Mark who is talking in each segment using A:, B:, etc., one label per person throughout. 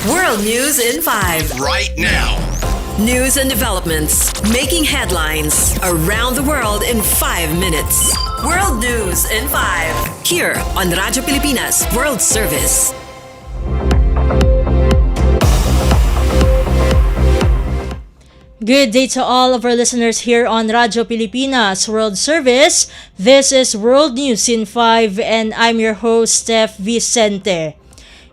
A: World News in 5.
B: Right now.
A: News and developments making headlines around the world in 5 minutes. World News in 5. Here on Radyo Pilipinas World Service.
C: Good day to all of our listeners here on Radyo Pilipinas World Service. This is World News in 5 and I'm your host, Steph Vicente.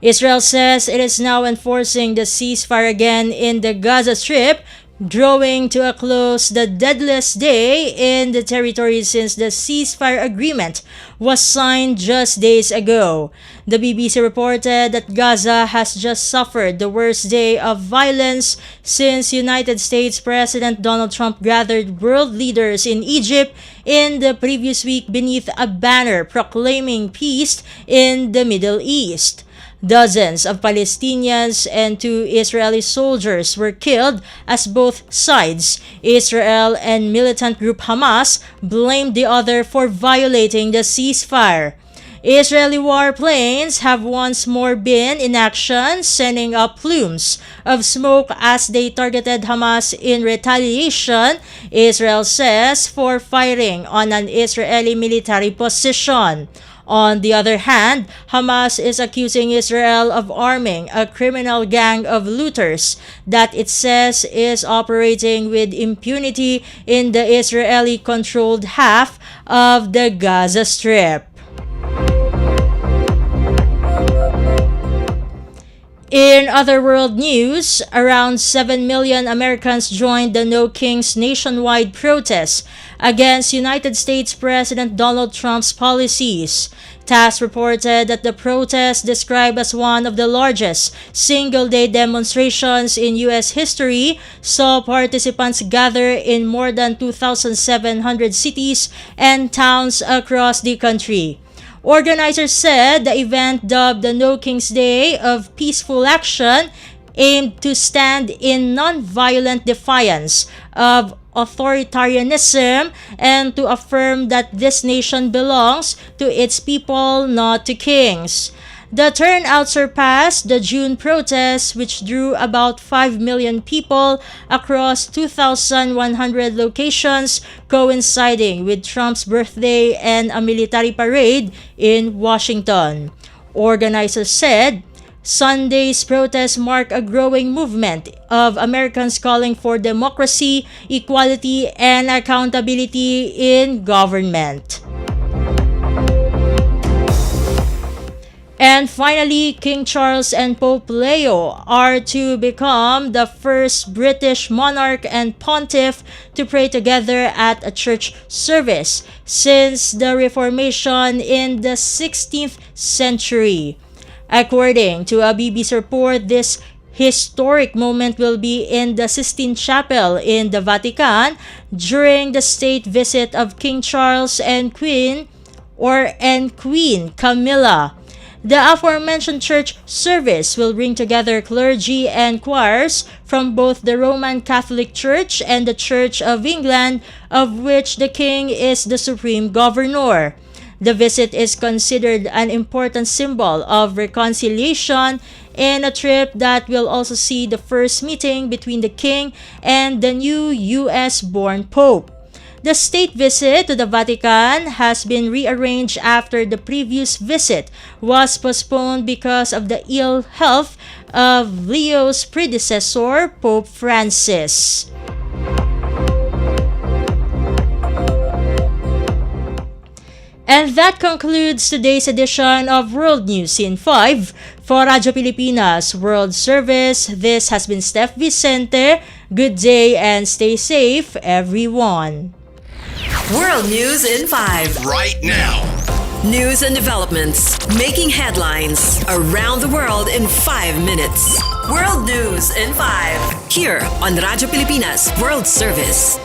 C: Israel says it is now enforcing the ceasefire again in the Gaza Strip, drawing to a close the deadliest day in the territory since the ceasefire agreement was signed just days ago. The BBC reported that Gaza has just suffered the worst day of violence since United States President Donald Trump gathered world leaders in Egypt in the previous week beneath a banner proclaiming peace in the Middle East. Dozens of Palestinians and 2 Israeli soldiers were killed as both sides, Israel and militant group Hamas, blamed the other for violating the ceasefire. Israeli warplanes have once more been in action, sending up plumes of smoke as they targeted Hamas in retaliation, Israel says, for firing on an Israeli military position. On the other hand, Hamas is accusing Israel of arming a criminal gang of looters that it says is operating with impunity in the Israeli-controlled half of the Gaza Strip. In other world news, around 7 million Americans joined the No Kings nationwide protests against United States President Donald Trump's policies. TASS reported that the protest, described as one of the largest single-day demonstrations in U.S. history, saw participants gather in more than 2,700 cities and towns across the country. Organizers said the event, dubbed the No Kings Day of Peaceful Action, aimed to stand in non-violent defiance of authoritarianism and to affirm that this nation belongs to its people, not to kings. The turnout surpassed the June protests, which drew about 5 million people across 2,100 locations, coinciding with Trump's birthday and a military parade in Washington. Organizers said Sunday's protests mark a growing movement of Americans calling for democracy, equality, and accountability in government. And finally, King Charles and Pope Leo are to become the first British monarch and pontiff to pray together at a church service since the Reformation in the 16th century. According to a BBC report, this historic moment will be in the Sistine Chapel in the Vatican during the state visit of King Charles and Queen Camilla. The aforementioned church service will bring together clergy and choirs from both the Roman Catholic Church and the Church of England, of which the King is the supreme governor. The visit is considered an important symbol of reconciliation in a trip that will also see the first meeting between the King and the new US-born Pope. The state visit to the Vatican has been rearranged after the previous visit was postponed because of the ill health of Leo's predecessor, Pope Francis. And that concludes today's edition of World News in 5. For Radyo Pilipinas World Service, this has been Steph Vicente. Good day and stay safe, everyone.
A: World News in 5.
B: Right now.
A: News and developments making headlines around the world in 5 minutes. World News in 5. Here on Radyo Pilipinas World Service.